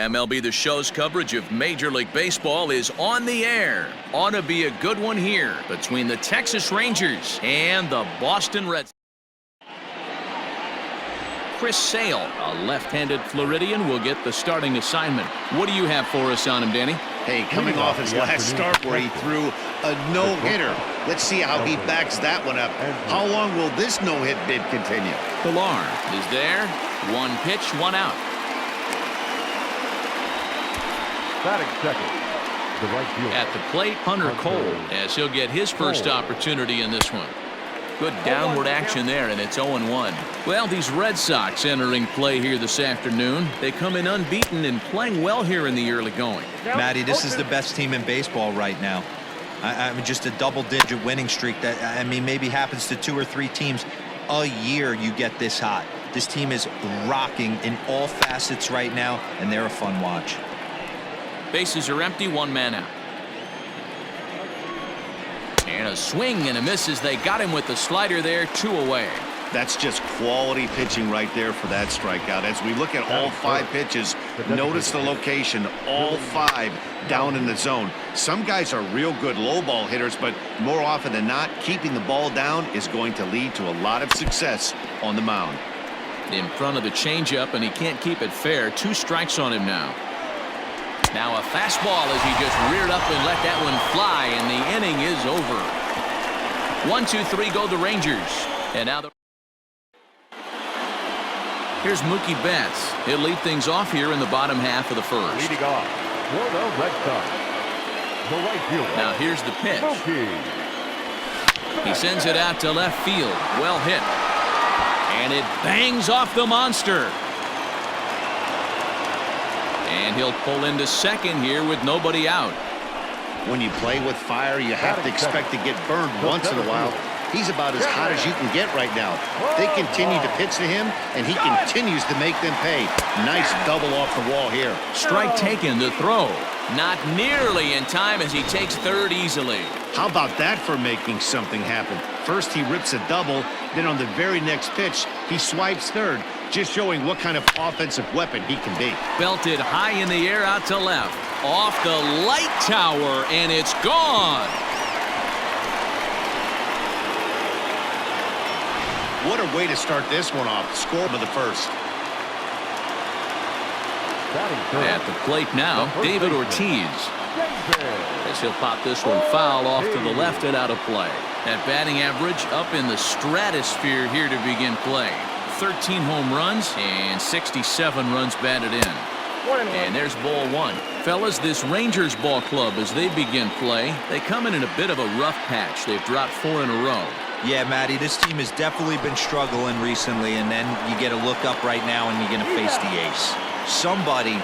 MLB The Show's coverage of Major League Baseball is on the air. Ought to be a good one here between the Texas Rangers and the Boston Red Sox. Chris Sale, a left-handed Floridian, will get the starting assignment. What do you have for us on him, Danny? Hey, coming off his last start where he threw a no-hitter. Let's see how he backs that one up. How long will this no-hit bid continue? Pilar is there. One pitch, one out. Batting second, the right fielder. At the plate, Hunter Cole, as he'll get his first opportunity in this one. Good downward action there, and it's 0-1. Well, these Red Sox entering play here this afternoon. They come in unbeaten and playing well here in the early going. Matty, this is the best team in baseball right now. I mean, just a double-digit winning streak that, I mean, maybe happens to 2 or 3 teams a year. You get this hot. This team is rocking in all facets right now, and they're a fun watch. Bases are empty, one man out. And a swing and a miss as they got him with the slider there, 2 away. That's just quality pitching right there for that strikeout. As we look at all 5 pitches, notice the location, all 5 down in the zone. Some guys are real good low ball hitters, but more often than not, keeping the ball down is going to lead to a lot of success on the mound. In front of the changeup, and he can't keep it fair. 2 strikes on him now. Now a fastball as he just reared up and let that one fly, and the inning is over. 1, 2, 3 go the Rangers. And now here's Mookie Betts. He'll lead things off here in the bottom half of the first. Leading off for the Red Sox, the right fielder. Now here's the pitch. Mookie. He sends it out to left field. Well hit. And it bangs off the monster. And he'll pull into second here with nobody out. When you play with fire, you have to expect to get burned once in a while. He's about as hot as you can get right now. They continue to pitch to him, and he continues to make them pay. Nice double off the wall here. Strike taken, the throw. Not nearly in time as he takes third easily. How about that for making something happen? First he rips a double, then on the very next pitch, he swipes third, just showing what kind of offensive weapon he can be. Belted high in the air out to left. Off the light tower, and it's gone. What a way to start this one off. Score of the first. At the plate now, David Ortiz. As he'll pop this one foul off to the left and out of play. That batting average up in the stratosphere here to begin play. 13 home runs and 67 runs batted in. And there's ball 1. Fellas, this Rangers ball club, as they begin play, they come in a bit of a rough patch. They've dropped 4 in a row. Yeah, Matty, this team has definitely been struggling recently, and then you get a look up right now and you're going to face the ace. Somebody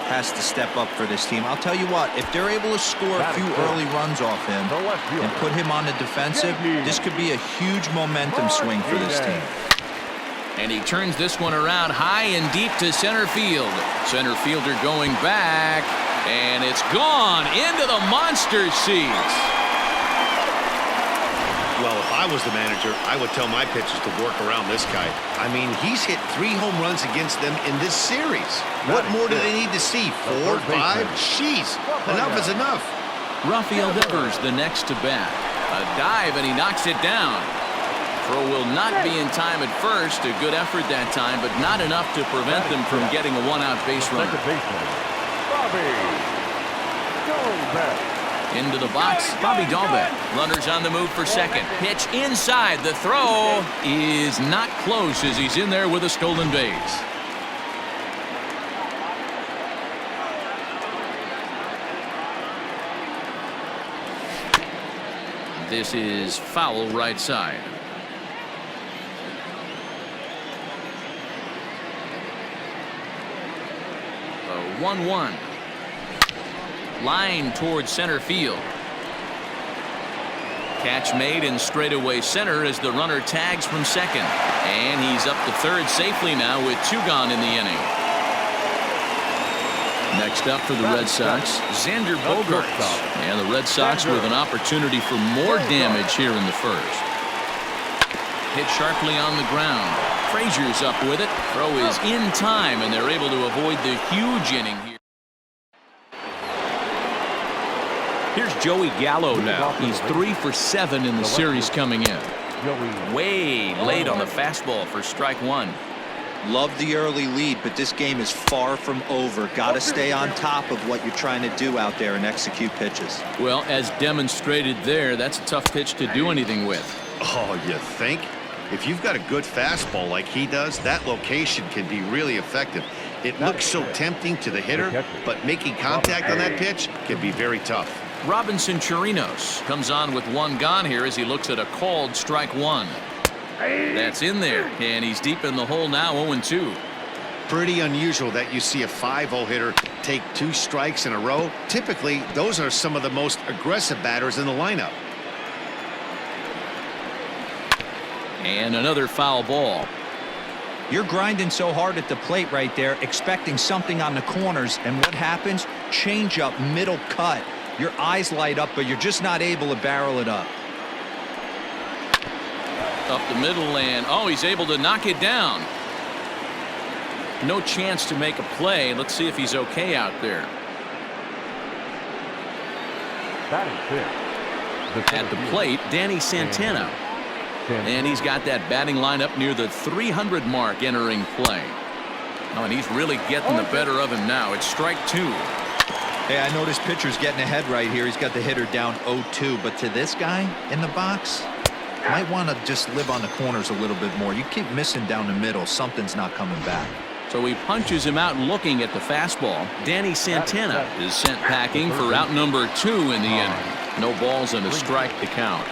has to step up for this team. I'll tell you what, if they're able to score a few early runs off him and put him on the defensive, this could be a huge momentum swing for this team. And he turns this one around high and deep to center field. Center fielder going back, and it's gone into the monster seats. Well, if I was the manager, I would tell my pitchers to work around this guy. I mean, he's hit 3 home runs against them in this series. What more do they need to see? 4, 5? Jeez, enough is enough. Rafael Devers the next to bat. A dive, and he knocks it down. Throw will not be in time at first. A good effort that time, but not enough to prevent them from getting a 1-out base runner. Into the box, Bobby Dahlbeck. Runners on the move for second. Pitch inside. The throw is not close as he's in there with a stolen base. This is foul right side. A 1-1. Line towards center field. Catch made in straightaway center as the runner tags from second. And he's up to third safely now with 2 gone in the inning. Next up for the Red Sox, Xander Bogaerts. And the Red Sox with an opportunity for more damage here in the first. Hit sharply on the ground. Frazier's up with it. Throw is in time, and they're able to avoid the huge inning here. Here's Joey Gallo now. He's 3 for 7 in the series coming in. Way late on the fastball for strike one. Love the early lead, but this game is far from over. Got to stay on top of what you're trying to do out there and execute pitches. Well, as demonstrated there, that's a tough pitch to do anything with. Oh, you think? If you've got a good fastball like he does, that location can be really effective. It looks so tempting to the hitter, but making contact on that pitch can be very tough. Robinson Chirinos comes on with one gone here as he looks at a called strike one. That's in there, and he's deep in the hole now, 0-2. Pretty unusual that you see a 5-0 hitter take 2 strikes in a row. Typically, those are some of the most aggressive batters in the lineup. And another foul ball. You're grinding so hard at the plate right there, expecting something on the corners, and what happens? Change up, middle cut. Your eyes light up, but you're just not able to barrel it up. Up the middle, and oh, he's able to knock it down. No chance to make a play. Let's see if he's okay out there. At the plate, Danny Santana. And he's got that batting line up near the 300 mark entering play. Oh, and he's really getting the better of him now. It's strike two. Hey, I noticed pitcher's getting ahead right here. He's got the hitter down 0-2, but to this guy in the box, might want to just live on the corners a little bit more. You keep missing down the middle, something's not coming back. So he punches him out looking at the fastball. Danny Santana is sent packing for out number 2 in the inning. No balls and a strike to count.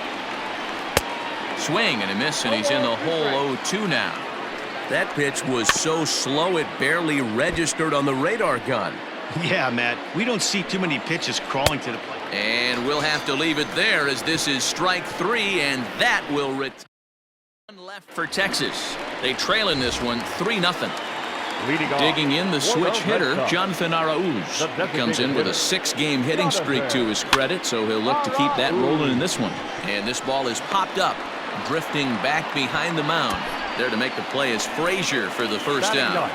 Swing and a miss, and he's in the hole 0-2 now. That pitch was so slow it barely registered on the radar gun. Yeah, Matt, we don't see too many pitches crawling to the plate. And we'll have to leave it there as this is strike 3, and that will return. One left for Texas. They trail in this one 3-0. Digging in the switch hitter, Jonathan Arauz. He comes in with a 6-game hitting streak to his credit, so he'll look to keep that rolling in this one. And this ball is popped up, drifting back behind the mound. There to make the play is Frazier for the first down.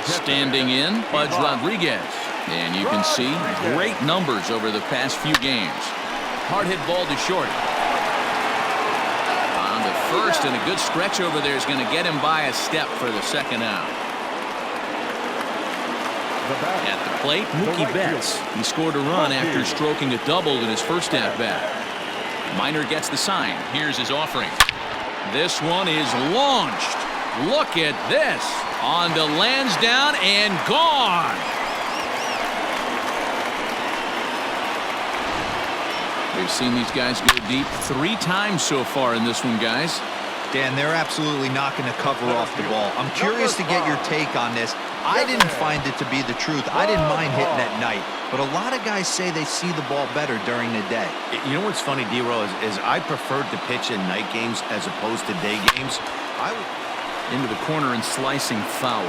Standing in, Pudge Rodriguez. And you can see great numbers over the past few games. Hard hit ball to short. On the first, and a good stretch over there is going to get him by a step for the second out. At the plate, Mookie Betts. He scored a run after stroking a double in his first at-bat. Minor gets the sign. Here's his offering. This one is launched. Look at this. On to Lansdowne and gone. We've seen these guys go deep 3 times so far in this one, guys. Dan, they're absolutely not going to cover off the ball. I'm curious to get your take on this. I didn't find it to be the truth. I didn't mind hitting at night, but a lot of guys say they see the ball better during the day. You know what's funny, D-Row, is I preferred to pitch in night games as opposed to day games. Into the corner and slicing foul.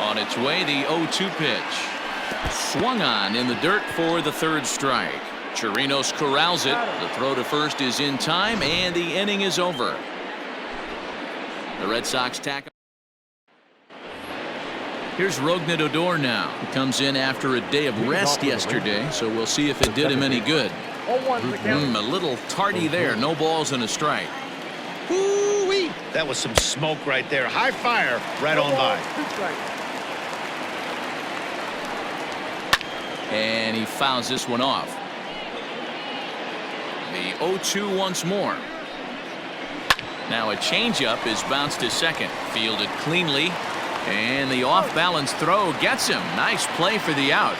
On its way, the 0-2 pitch. Swung on in the dirt for the 3rd strike. Chirinos corrals it. The throw to first is in time, and the inning is over. The Red Sox tack. Here's Rougned Odor now. He comes in after a day of rest yesterday, so we'll see if it did him any good. A little tardy there. No balls and a strike. Woo-wee. That was some smoke right there. High fire right on by. And he fouls this one off. The 0-2 once more. Now a changeup is bounced to second. Fielded cleanly. And the off-balance throw gets him. Nice play for the out.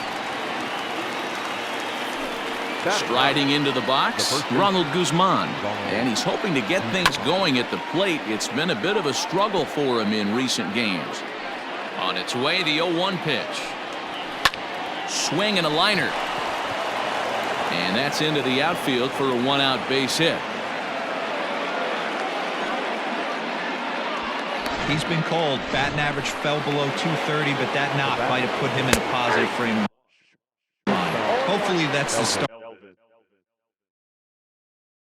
Striding into the box, Ronald Guzman. And he's hoping to get things going at the plate. It's been a bit of a struggle for him in recent games. On its way, the 0-1 pitch. Swing and a liner. And that's into the outfield for a 1-out base hit. He's been called. Batting average fell below 230, but that knock might have put him in a positive frame of mind. Hopefully that's the start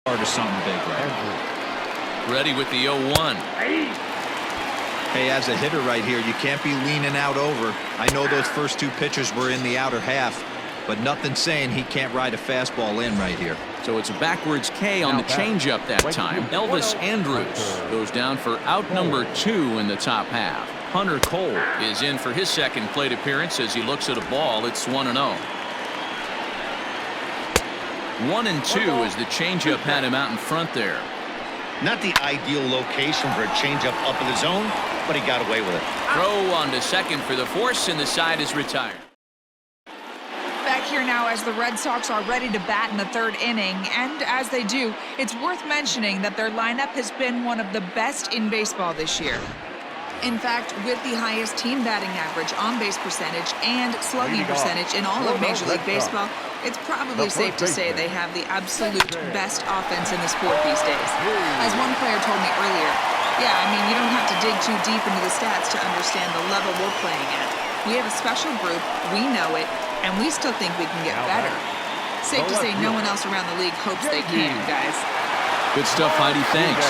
of something big, right? Ready with the 0-1. Hey, as a hitter right here, you can't be leaning out over. I know those first two pitches were in the outer half, but nothing saying he can't ride a fastball in right here. So it's a backwards K on the changeup that time. Elvis Andrews goes down for out number 2 in the top half. Hunter Cole is in for his second plate appearance as he looks at a ball. It's 1-0. 1-2 as the changeup had him out in front there. Not the ideal location for a changeup up in the zone, but he got away with it. Throw on to second for the force, and the side is retired. Back here now as the Red Sox are ready to bat in the third inning, and as they do, it's worth mentioning that their lineup has been one of the best in baseball this year. In fact, with the highest team batting average, on-base percentage, and slugging percentage in all of Major League Baseball, it's probably safe to say they have the absolute best offense in the sport these days. As one player told me earlier, yeah, I mean, you don't have to dig too deep into the stats to understand the level we're playing at. We have a special group, we know it, and we still think we can get better. Safe to say no one else around the league hopes they can, guys. Good stuff, Heidi. Thanks.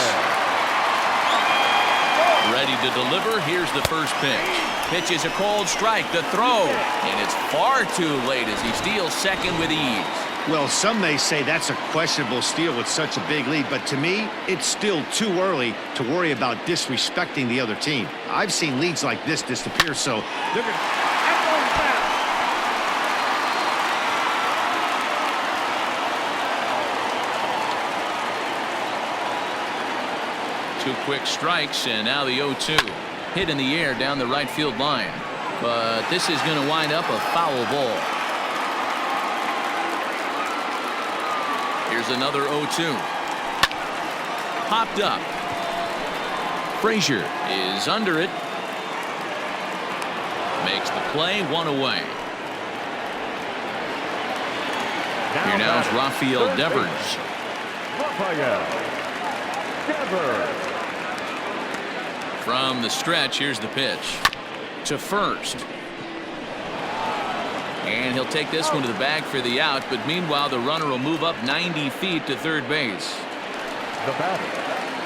Ready to deliver. Here's the first pitch. Pitch is a cold strike. The throw. And it's far too late as he steals second with ease. Well, some may say that's a questionable steal with such a big lead, but to me, it's still too early to worry about disrespecting the other team. I've seen leads like this disappear, so they're going to... 2 quick strikes, and now the 0-2. Hit in the air down the right field line. But this is going to wind up a foul ball. Here's another 0-2. Popped up. Frazier is under it. Makes the play, 1 away. Here now is Rafael Devers. From the stretch, here's the pitch. To first. And he'll take this one to the bag for the out, but meanwhile the runner will move up 90 feet to third base.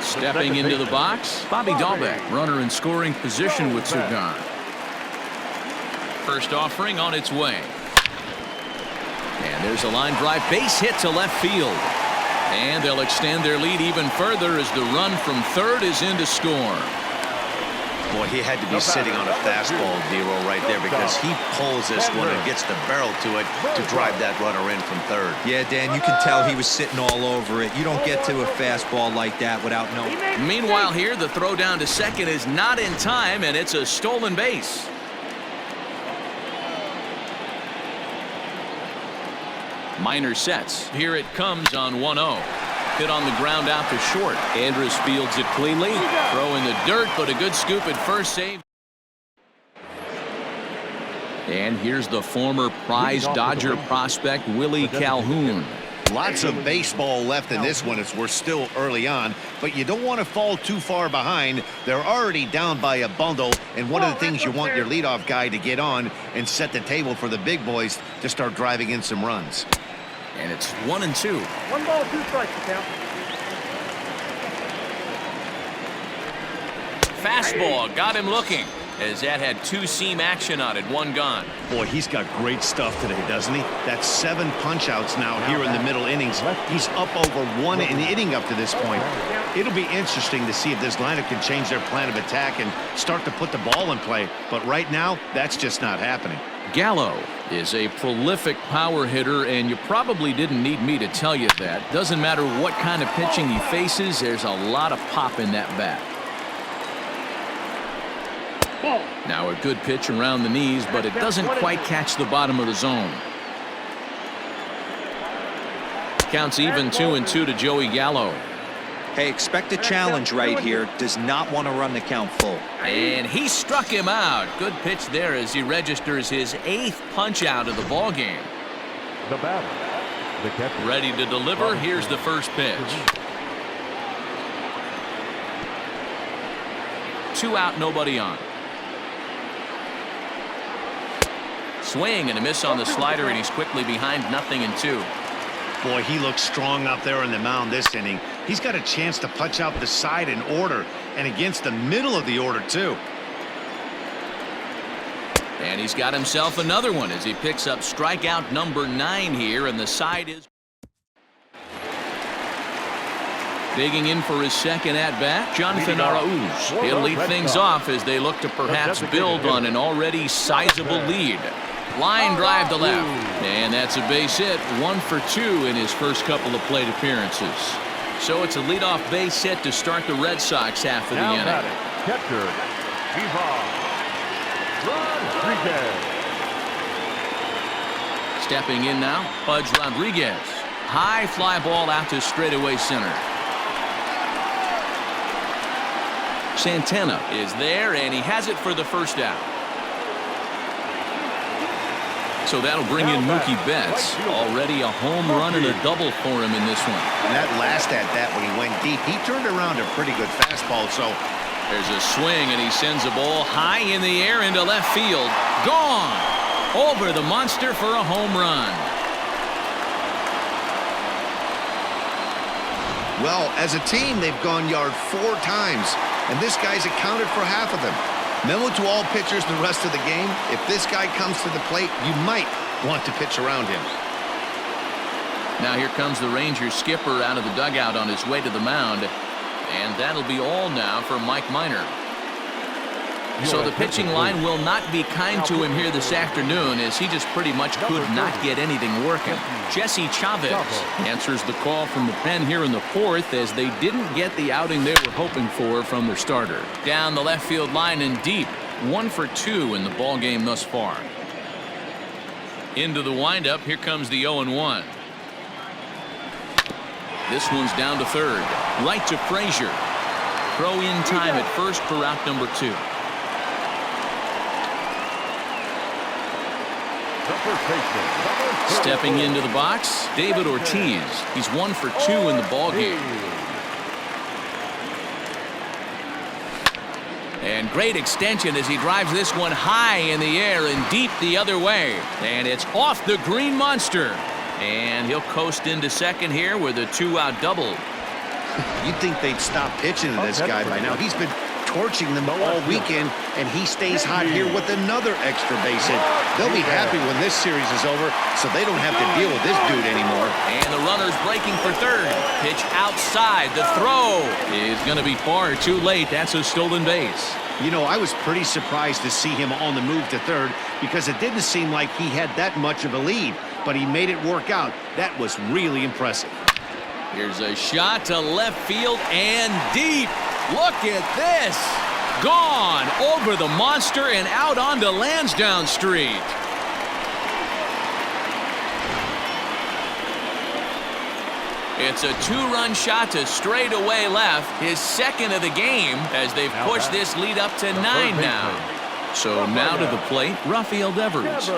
Stepping into the box, Bobby Dahlbeck, runner in scoring position with 2 gone. First offering on its way. And there's a line drive base hit to left field. And they'll extend their lead even further as the run from third is in to score. Boy, he had to be sitting on a fastball, Nero, right there, because he pulls this one and gets the barrel to it to drive that runner in from third. Yeah, Dan, you can tell he was sitting all over it. You don't get to a fastball like that without knowing. Meanwhile here, the throw down to second is not in time, and it's a stolen base. Minor sets. Here it comes on 1-0. Hit on the ground out to short. Andrus fields it cleanly. Throw in the dirt, but a good scoop at first, save. And here's the former prize Dodger prospect Willie Calhoun. Lots of baseball left in this one as we're still early on, but you don't want to fall too far behind. They're already down by a bundle, and one of the things you want your leadoff guy to get on and set the table for the big boys to start driving in some runs. And it's 1-2. 1 ball, 2 strikes, count. Fastball got him looking as that had 2-seam action on it. 1 gone. Boy, he's got great stuff today, doesn't he? That's 7 punch-outs now here in the middle innings. He's up over 1 inning up to this point. It'll be interesting to see if this lineup can change their plan of attack and start to put the ball in play. But right now, that's just not happening. Gallo is a prolific power hitter, and you probably didn't need me to tell you that. Doesn't matter what kind of pitching he faces, there's a lot of pop in that bat. Now a good pitch around the knees, but it doesn't quite catch the bottom of the zone. Counts even 2-2 to Joey Gallo. Hey, expect a challenge right here. Does not want to run the count full. And he struck him out. Good pitch there as he registers his 8th punch out of the ball game. The batter, the catcher. Ready to deliver. Here's the first pitch. 2 out, nobody on. Swing and a miss on the slider, and he's quickly behind 0-2. Boy, he looks strong out there on the mound this inning. He's got a chance to punch out the side in order. and against the middle of the order, too. And he's got himself another one as he picks up strikeout number 9 here, and the side is digging in for his second at-bat, Jonathan Arauz. He'll lead things off as they look to perhaps build on an already sizable lead. Line drive to left, and that's a base hit. 1 for 2 in his first couple of plate appearances. So it's a leadoff base hit to start the Red Sox half of the inning. Catcher, Rodriguez. Stepping in now, Pudge Rodriguez. High fly ball out to straightaway center. Santana is there, and he has it for the first out. So that'll bring in Mookie Betts. Already a home run and a double for him in this one. And that last at-bat when he went deep, he turned around a pretty good fastball, so there's a swing, and he sends a ball high in the air into left field. Gone! Over the monster for a home run. well, as a team, they've gone yard 4 times, and this guy's accounted for half of them. Memo to all pitchers the rest of the game, if this guy comes to the plate, you might want to pitch around him. Now here comes the Rangers skipper out of the dugout on his way to the mound, and that'll be all now for Mike Minor. So the pitching line will not be kind to him here this afternoon, as he just pretty much could not get anything working. Jesse Chavez answers the call from the pen here in the 4th, as they didn't get the outing they were hoping for from their starter. Down the left field line and deep, 1 for 2 in the ball game thus far. Into the windup, here comes the 0-1. This one's down to third. Right to Frazier. Throw in time at first for out number 2. Stepping into the box, David Ortiz. He's 1 for 2 in the ball game. And great extension as he drives this one high in the air and deep the other way. And it's off the green monster. And he'll coast into second here with a 2-out double. You'd think they'd stop pitching to this guy by now. He's been torching them all weekend, and he stays hot here with another extra base hit. They'll be happy when this series is over, so they don't have to deal with this dude anymore. And the runner's breaking for third. Pitch outside. The throw is going to be far too late. That's a stolen base. You know, I was pretty surprised to see him on the move to third, because it didn't seem like he had that much of a lead, but he made it work out. That was really impressive. Here's a shot to left field and deep. Look at this. Gone over the monster and out onto Lansdowne Street. It's a 2-run shot to straightaway left, his second of the game, as they've pushed this lead up to 9 now. So now to the plate, Rafael Devers.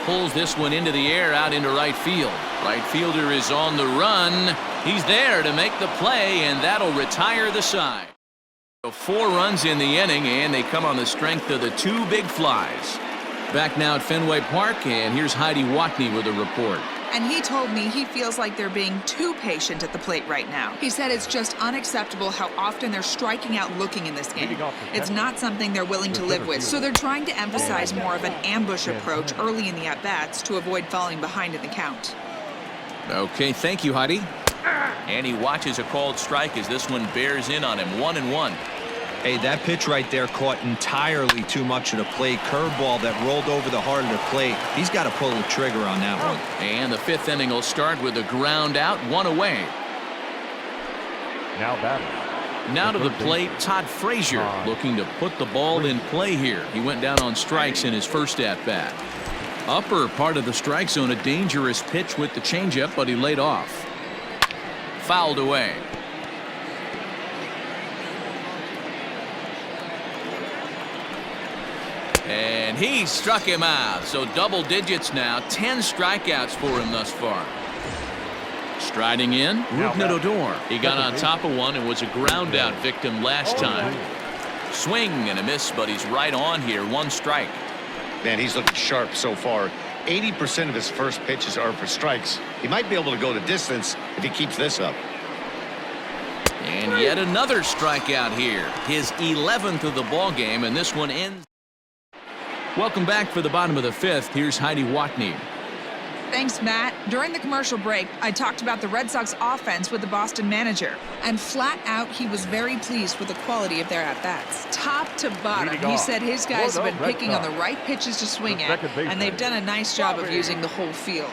Pulls this one into the air out into right field. Right fielder is on the run. He's there to make the play, and that'll retire the side. 4 runs in the inning, and they come on the strength of the 2 big flies. Back now at Fenway Park, and here's Heidi Watney with a report. And he told me he feels like they're being too patient at the plate right now. He said it's just unacceptable how often they're striking out looking in this game. It's not something they're willing to live with, so they're trying to emphasize more of an ambush approach early in the at-bats to avoid falling behind in the count. Okay, thank you, Heidi. And he watches a called strike as this one bears in on him. 1-1. Hey, that pitch right there caught entirely too much of the plate. Curveball that rolled over the heart of the plate. He's got to pull the trigger on that one. And the 5th inning will start with a ground out, 1 away. Now batting. Now to the plate, Todd Frazier looking to put the ball in play here. He went down on strikes in his first at-bat. Upper part of the strike zone, a dangerous pitch with the changeup, but he laid off. Fouled away. And he struck him out. So double digits now. 10 strikeouts for him thus far. Striding in, Rougned Odor. He got on top of one and was a ground out victim last time. Swing and a miss, but he's right on here. 1 strike. Man, he's looking sharp so far. 80% of his first pitches are for strikes. He might be able to go the distance if he keeps this up. And yet another strikeout here. His 11th of the ball game, and this one ends. Welcome back for the bottom of the 5th. Here's Heidi Watney. Thanks, Matt. During the commercial break, I talked about the Red Sox offense with the Boston manager. And flat out, he was very pleased with the quality of their at-bats. Top to bottom, he said his guys have been picking on the right pitches to swing at, and they've done a nice job of using the whole field.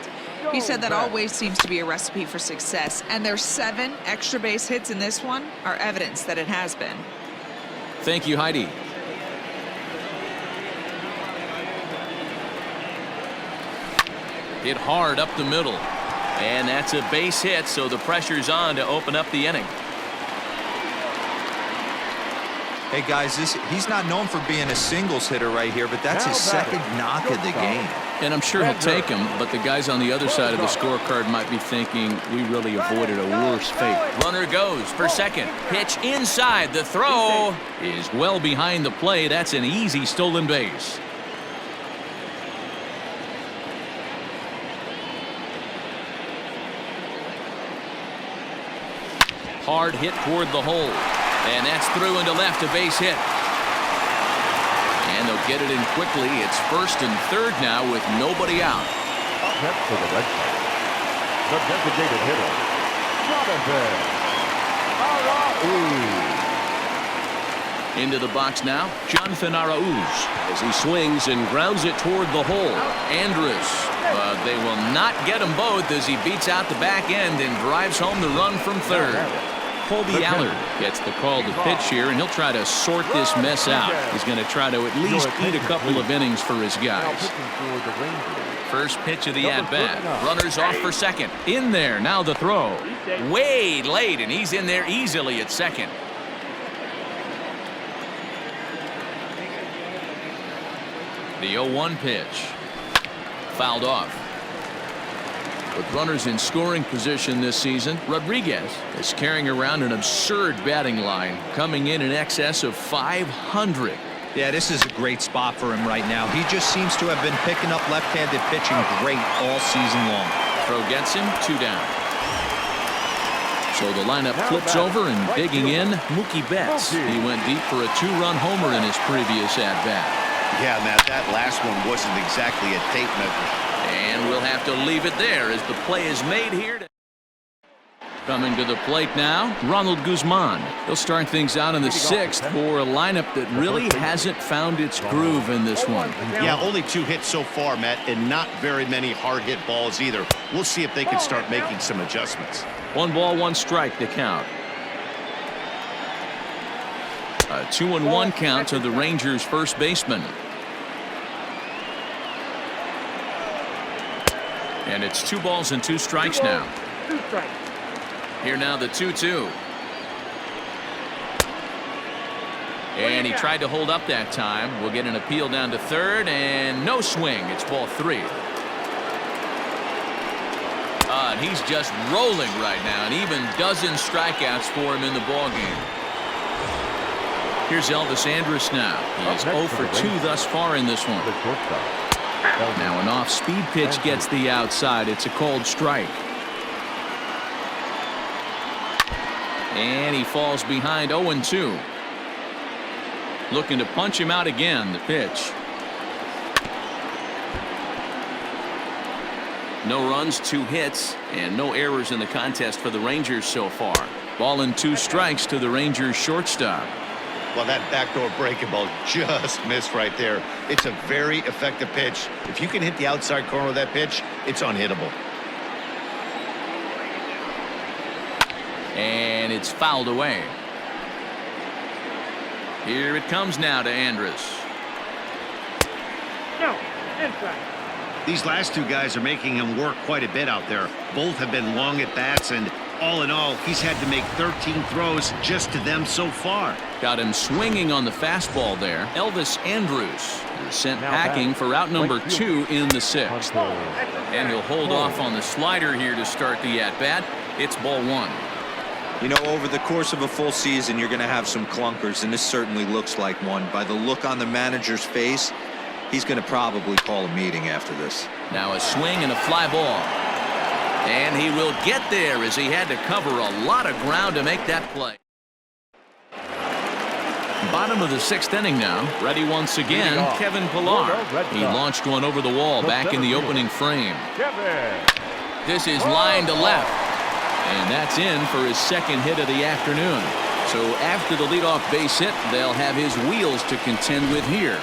He said that always seems to be a recipe for success, and their 7 extra base hits in this one are evidence that it has been. Thank you, Heidi. Hit hard up the middle. And that's a base hit, so the pressure's on to open up the inning. Hey, guys, he's not known for being a singles hitter right here, but that's his second knock of the game. And I'm sure he'll take him, but the guys on the other side of the scorecard might be thinking we really avoided a worse fate. Runner goes for second. Pitch inside. The throw is well behind the play. That's an easy stolen base. Hard hit toward the hole. And that's through into left, a base hit. And they'll get it in quickly. It's first and third now with nobody out. Up next for the Red Sox, the designated hitter, Jonathan Arauz. Into the box now, Jonathan Arauz as he swings and grounds it toward the hole. Andrus, but they will not get them both as he beats out the back end and drives home the run from third. Colby Allard gets the call to pitch here, and he'll try to sort this mess out. He's going to try to at least eat a couple of innings for his guys. First pitch of the at-bat. Runners off for second. In there, now the throw. Way late, and he's in there easily at second. The 0-1 pitch. Fouled off. With runners in scoring position this season, Rodriguez is carrying around an absurd batting line, coming in excess of 500. Yeah, this is a great spot for him right now. He just seems to have been picking up left-handed pitching great all season long. Throw gets him, 2 down. So the lineup flips over, and digging in, Mookie Betts. He went deep for a 2-run homer in his previous at-bat. Yeah, Matt, that last one wasn't exactly a tape measure. And we'll have to leave it there as the play is made here. Coming to the plate now, Ronald Guzman. He'll start things out in the 6th for a lineup that really hasn't found its groove in this one. Yeah, only 2 hits so far, Matt, and not very many hard hit balls either. We'll see if they can start making some adjustments. 1 ball, 1 strike to count. A 2-1 count to the Rangers' first baseman. And it's 2 balls and 2 strikes now. Here now the 2-2. And he tried to hold up that time. We'll get an appeal down to third, and no swing. It's ball 3. And he's just rolling right now, and even dozen strikeouts for him in the ball game. Here's Elvis Andrus now. He's 0 for 2 thus far in this one. Now an off-speed pitch gets the outside. It's a called strike. And he falls behind 0-2. Looking to punch him out again. The pitch. No runs, 2 hits, and no errors in the contest for the Rangers so far. Ball and 2 strikes to the Rangers shortstop. Well, that backdoor breaking ball just missed right there. It's a very effective pitch. If you can hit the outside corner of that pitch, it's unhittable. And it's fouled away. Here it comes now to Andrus. No, inside. These last 2 guys are making him work quite a bit out there. Both have been long at bats, and all in all, he's had to make 13 throws just to them so far. Got him swinging on the fastball there. Elvis Andrus is sent packing for out number 2 in the 6th. And he'll hold off on the slider here to start the at-bat. It's ball 1. You know, over the course of a full season, you're going to have some clunkers, and this certainly looks like one. By the look on the manager's face, he's going to probably call a meeting after this. Now a swing and a fly ball. And he will get there as he had to cover a lot of ground to make that play. Bottom of the 6th inning now. Ready once again, Kevin Pillar. He launched one over the wall back in the opening frame. This is line to left. And that's in for his 2nd hit of the afternoon. So after the leadoff base hit, they'll have his wheels to contend with here.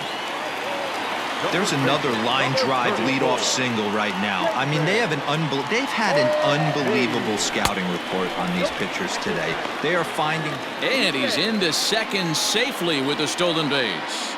There's another line drive leadoff single right now. I mean, they've had an unbelievable scouting report on these pitchers today. They are finding. And he's into second safely with the stolen base.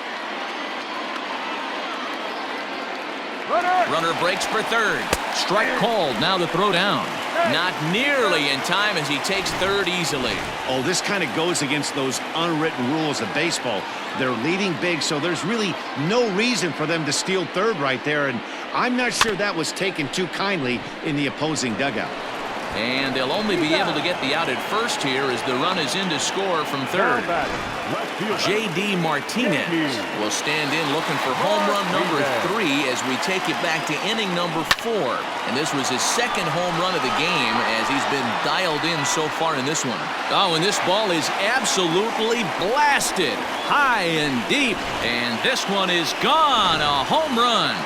Runner breaks for third. Strike called. Now the throw down. Not nearly in time as he takes third easily. Oh, this kind of goes against those unwritten rules of baseball. They're leading big, so there's really no reason for them to steal third right there, and I'm not sure that was taken too kindly in the opposing dugout. And they'll only be able to get the out at first here as the run is in to score from third. J.D. Martinez will stand in looking for home run number 3 as we take it back to inning number 4. And this was his 2nd home run of the game as he's been dialed in so far in this one. Oh, and this ball is absolutely blasted high and deep. And this one is gone. A home run.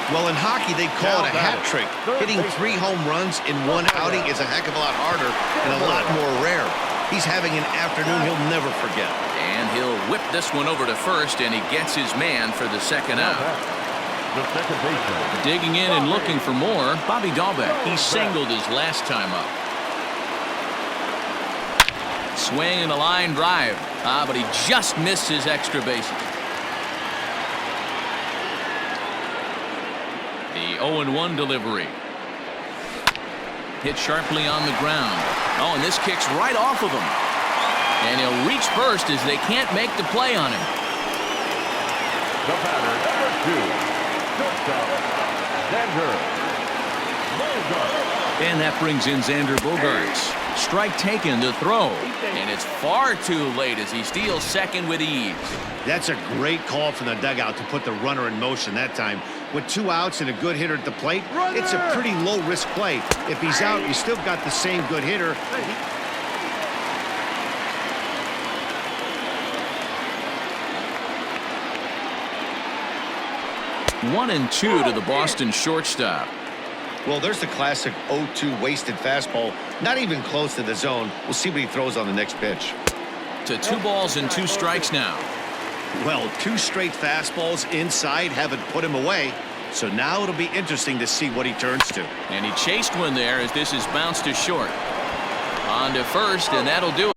Well, in hockey, they call it a hat trick. Hitting 3 home runs in one outing is a heck of a lot harder and a lot more rare. He's having an afternoon he'll never forget. And he'll whip this one over to first, and he gets his man for the 2nd out. Digging in and looking for more, Bobby Dahlbeck. He singled his last time up. Swing and a line drive. But he just missed his extra bases. The 0-1 delivery. Hit sharply on the ground. Oh, and this kicks right off of him. And he'll reach first as they can't make the play on him. The batter, number 2, And that brings in Xander Bogaerts. Strike taken to throw. And it's far too late as he steals second with ease. That's a great call from the dugout to put the runner in motion that time. With 2 outs and a good hitter at the plate, it's a pretty low-risk play. If he's out, you still got the same good hitter. 1-2 to the Boston shortstop. Well, there's the classic 0-2 wasted fastball. Not even close to the zone. We'll see what he throws on the next pitch. To 2 balls and 2 strikes now. Well, 2 straight fastballs inside haven't put him away. So now it'll be interesting to see what he turns to. And he chased one there as this is bounced to short. On to first, and that'll do it.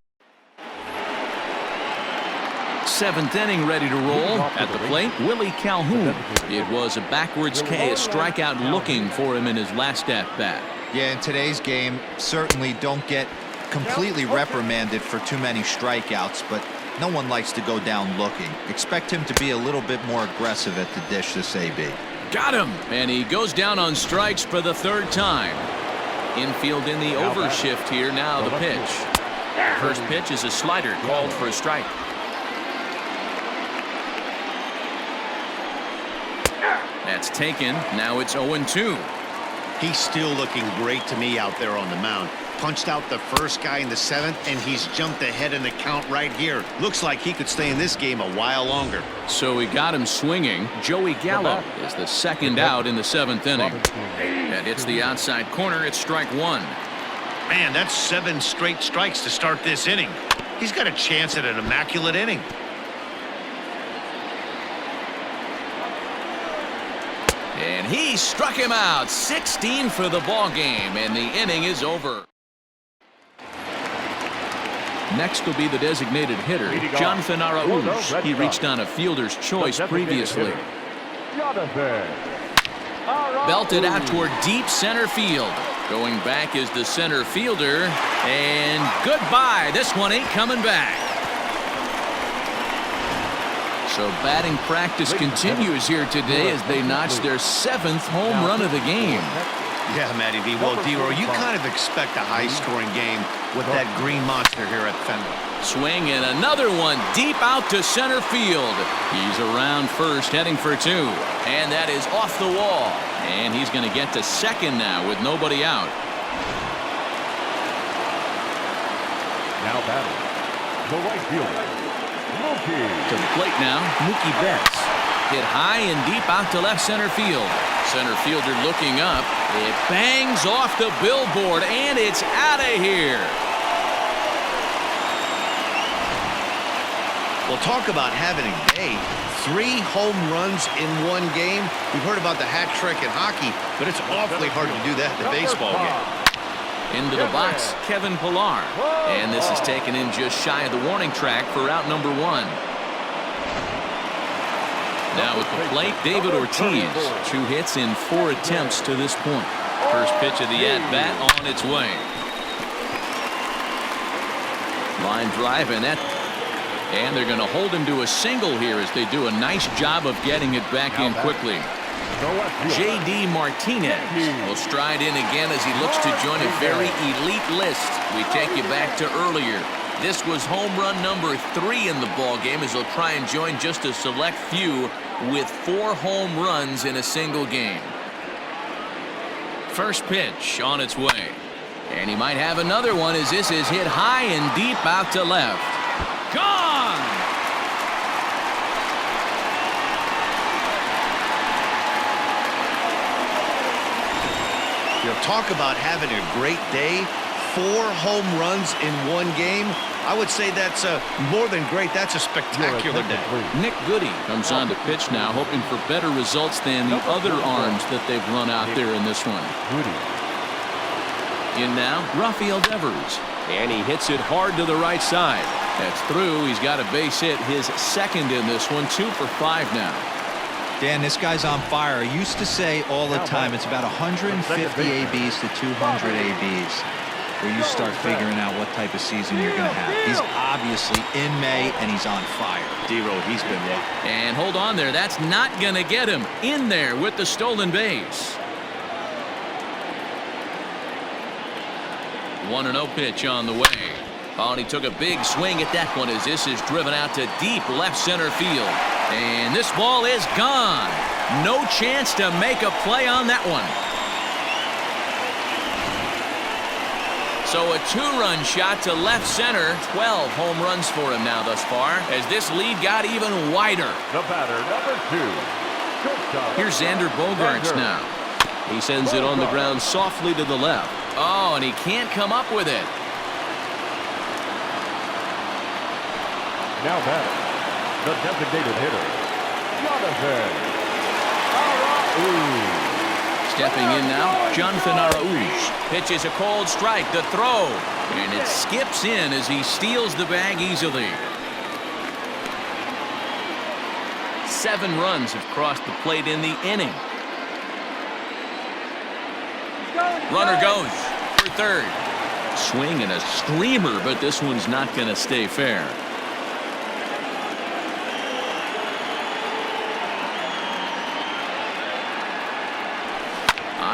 7th inning ready to roll. At the plate, Willie Calhoun. It was a backwards K, a strikeout looking for him in his last at-bat. Yeah, in today's game, certainly don't get completely reprimanded for too many strikeouts, but no one likes to go down looking. Expect him to be a little bit more aggressive at the dish this AB. Got him! And he goes down on strikes for the 3rd time. Infield in the overshift here. Now the pitch. First pitch is a slider called for a strike. That's taken. Now it's 0-2. He's still looking great to me out there on the mound. Punched out the first guy in the 7th, and he's jumped ahead in the count right here. Looks like he could stay in this game a while longer. So he got him swinging. Joey Gallo is the 2nd out in the 7th inning. And it's the outside corner. It's strike 1. Man, that's 7 straight strikes to start this inning. He's got a chance at an immaculate inning. And he struck him out. 16 for the ball game, and the inning is over. Next will be the designated hitter, Jonathan Araújo. He reached on a fielder's choice previously. Belted out toward deep center field. Going back is the center fielder, and goodbye. This one ain't coming back. So batting practice continues here today as they notch their 7th home run of the game. Yeah, Matty V. Well, D-Roy, you kind of expect a high-scoring game with that green monster here at Fenway. Swing and another one deep out to center field. He's around first, heading for 2. And that is off the wall. And he's going to get to second now with nobody out. Now batting, The right fielder, Mookie. To the plate now, Mookie Betts. Hit high and deep out to left center field. Center fielder looking up. It bangs off the billboard, and it's out of here. Well, talk about having a day. 3 home runs in one game. We've heard about the hat trick in hockey, but it's awfully hard to do that in a baseball game. Into the box, Kevin Pillar. And this is taken in just shy of the warning track for out number 1. Now at the plate, David Ortiz. 2 hits in 4 attempts to this point. First pitch of the at-bat on its way. Line drive, and they're going to hold him to a single here as they do a nice job of getting it back in quickly. J.D. Martinez will stride in again as he looks to join a very elite list. We take you back to earlier. This was home run number 3 in the ball game as he'll try and join just a select few with 4 home runs in a single game. First pitch on its way. And he might have another one as this is hit high and deep out to left. Gone! You know, talk about having a great day. 4 home runs in one game. I would say that's more than great. That's a spectacular day. Nick Goody comes on to pitch now, hoping for better results than the other arms that they've run out there in this one. In now, Rafael Devers. And he hits it hard to the right side. That's through. He's got a base hit, his second in this one. 2 for 5 now. Dan, this guy's on fire. I used to say all the time it's about 150 ABs to 200 ABs where you start figuring out what type of season you're going to have. He's obviously in May, and he's on fire. D-Road, he's been one. And hold on there. That's not going to get him in there with the stolen base. 1-0 pitch on the way. Oh, and he took a big swing at that one as this is driven out to deep left center field. And this ball is gone. No chance to make a play on that one. So a 2-run shot to left center. 12 home runs for him now thus far as this lead got even wider. The batter, number 2. Shortstop. Here's Xander Bogaerts now. He sends it on the ground softly to the left. Oh, and he can't come up with it. Now batter, the designated hitter, Jonathan Araújo. Stepping in now, Jonathan Araújo pitches a cold strike, the throw, and it skips in as he steals the bag easily. 7 runs have crossed the plate in the inning. Runner goes for third. Swing and a screamer, but this one's not going to stay fair.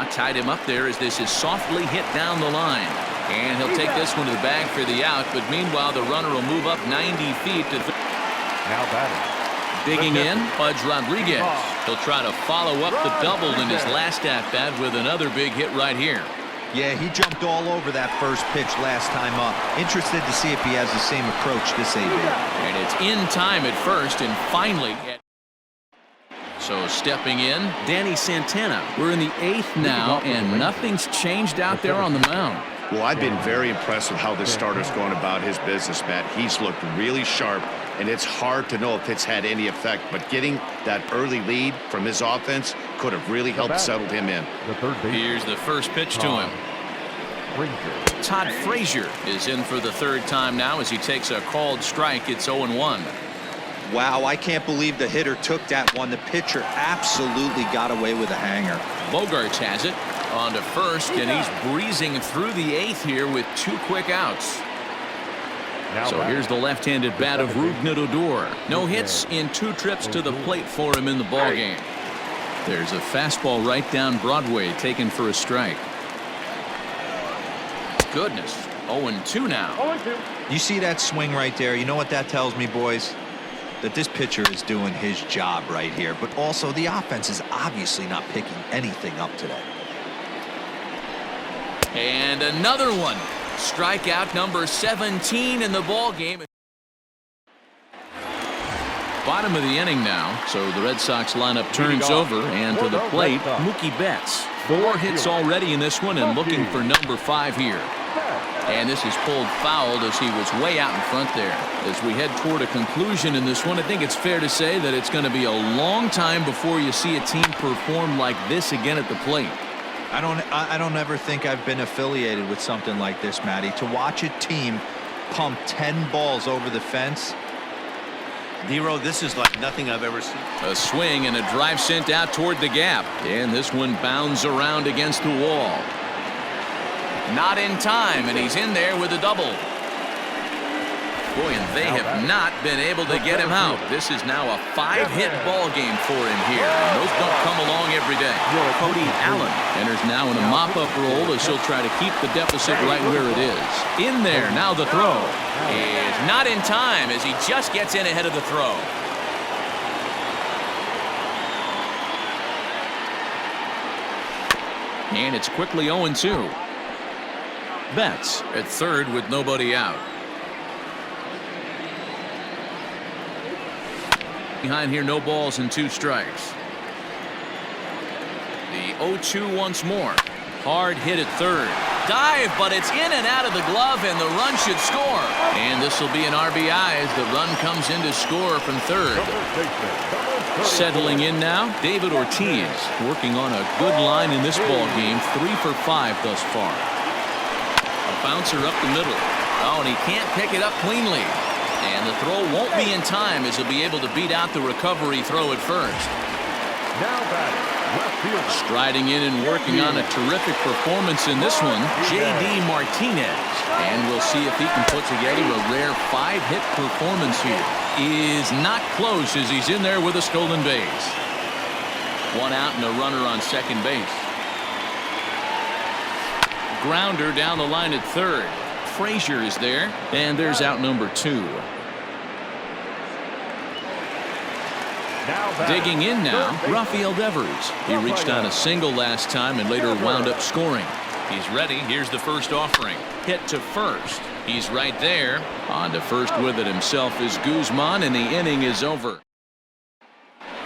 Tied him up there as this is softly hit down the line. And he'll take this one to the bag for the out, but meanwhile the runner will move up 90 feet to Now batting. digging in, Pudge Rodriguez. He'll try to follow up the double in his last at-bat with another big hit right here. Yeah, he jumped all over that first pitch last time up. Interested to see if he has the same approach this AB. And it's in time at first, and finally... So stepping in, Danny Santana. We're in the 8th now, and nothing's changed out there on the mound. Well, I've been very impressed with how this starter's going about his business, Matt. He's looked really sharp, and it's hard to know if it's had any effect, but getting that early lead from his offense could have really helped settle him in. Here's the first pitch to him. Todd Frazier is in for the 3rd time now as he takes a called strike. It's 0-1. Wow, I can't believe the hitter took that one. The pitcher absolutely got away with a hanger. Bogaerts has it on to first, and he's breezing through the 8th here with 2 quick outs. So here's the left-handed bat of Rougned Odor. No hits in 2 trips to the plate for him in the ballgame. There's a fastball right down Broadway taken for a strike. Goodness, 0-2 now. You see that swing right there? You know what that tells me, boys? That this pitcher is doing his job right here, but also the offense is obviously not picking anything up today. And another one. Strikeout number 17 in the ball game. Bottom of the inning now, so the Red Sox lineup turns over, and to the plate, Mookie Betts. 4 hits already in this one and looking for number 5 here. And this is pulled foul as he was way out in front there. As we head toward a conclusion in this one, I think it's fair to say that it's going to be a long time before you see a team perform like this again at the plate. I don't ever think I've been affiliated with something like this, Matty. To watch a team pump 10 balls over the fence. Nero, this is like nothing I've ever seen. A swing and a drive sent out toward the gap. And this one bounds around against the wall. Not in time, and he's in there with a double. Boy, and they have not been able to get him out. This is now a 5-hit ball game for him here, and those don't come along every day. Cody Allen enters now in a mop-up role as he'll try to keep the deficit right where it is. In there, now the throw is not in time as he just gets in ahead of the throw. And it's quickly 0-2. Betts at third with nobody out. Behind here, no balls and 2 strikes. The 0-2 once more. Hard hit at third. Dive, but it's in and out of the glove, and the run should score. And this will be an RBI as the run comes in to score from third. Settling in now, David Ortiz, working on a good line in this ball game, 3 for 5 thus far. A bouncer up the middle. Oh, and he can't pick it up cleanly. And the throw won't be in time as he'll be able to beat out the recovery throw at first. Now batting, left fielder. Striding in and working on a terrific performance in this one, J.D. Martinez. And we'll see if he can put together a rare 5-hit performance here. Is not close as he's in there with a stolen base. 1 out and a runner on second base. Grounder down the line at third. Frazier is there, and there's out number 2. Digging in now, Rafael Devers. He reached on a single last time and later wound up scoring. He's ready. Here's the first offering. Hit to first. He's right there. On to first with it himself is Guzman, and the inning is over.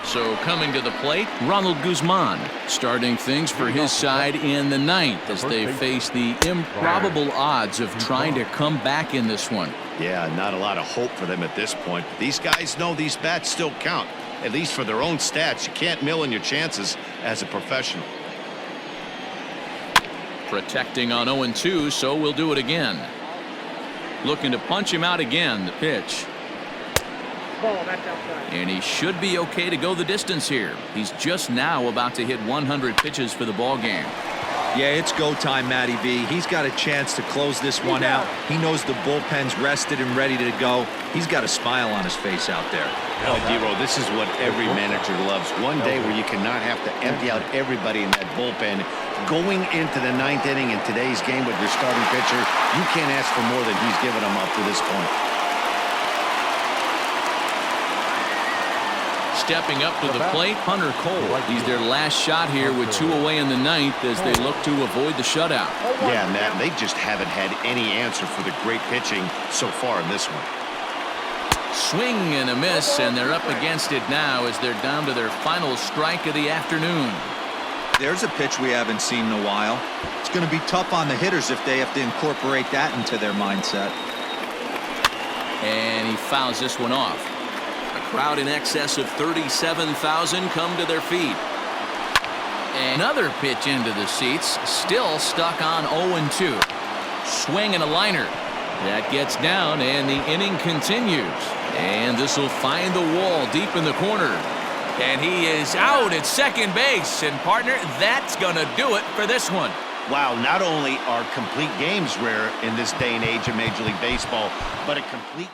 So coming to the plate, Ronald Guzman, starting things for his side in the 9th as they face the improbable odds of trying to come back in this one. Yeah, not a lot of hope for them at this point. These guys know these bats still count, at least for their own stats. You can't mill in your chances as a professional. Protecting on 0-2, so we'll do it again. Looking to punch him out again. The pitch. And he should be okay to go the distance here. He's just now about to hit 100 pitches for the ball game. Yeah, it's go time, Matty B. He's got a chance to close this one out. He knows the bullpen's rested and ready to go. He's got a smile on his face out there. Oh, Dero, this is what every manager loves. One day where you cannot have to empty out everybody in that bullpen. Going into the 9th inning in today's game with your starting pitcher, you can't ask for more than he's given them up to this point. Stepping up to the plate, Hunter Cole. He's their last shot here with 2 away in the 9th as they look to avoid the shutout. Yeah, Matt, they just haven't had any answer for the great pitching so far in this one. Swing and a miss, and they're up against it now as they're down to their final strike of the afternoon. There's a pitch we haven't seen in a while. It's going to be tough on the hitters if they have to incorporate that into their mindset. And he fouls this one off. Crowd in excess of 37,000 come to their feet. Another pitch into the seats, still stuck on 0-2. Swing and a liner. That gets down, and the inning continues. And this will find the wall deep in the corner. And he is out at second base. And, partner, that's going to do it for this one. Wow, not only are complete games rare in this day and age of Major League Baseball, but a complete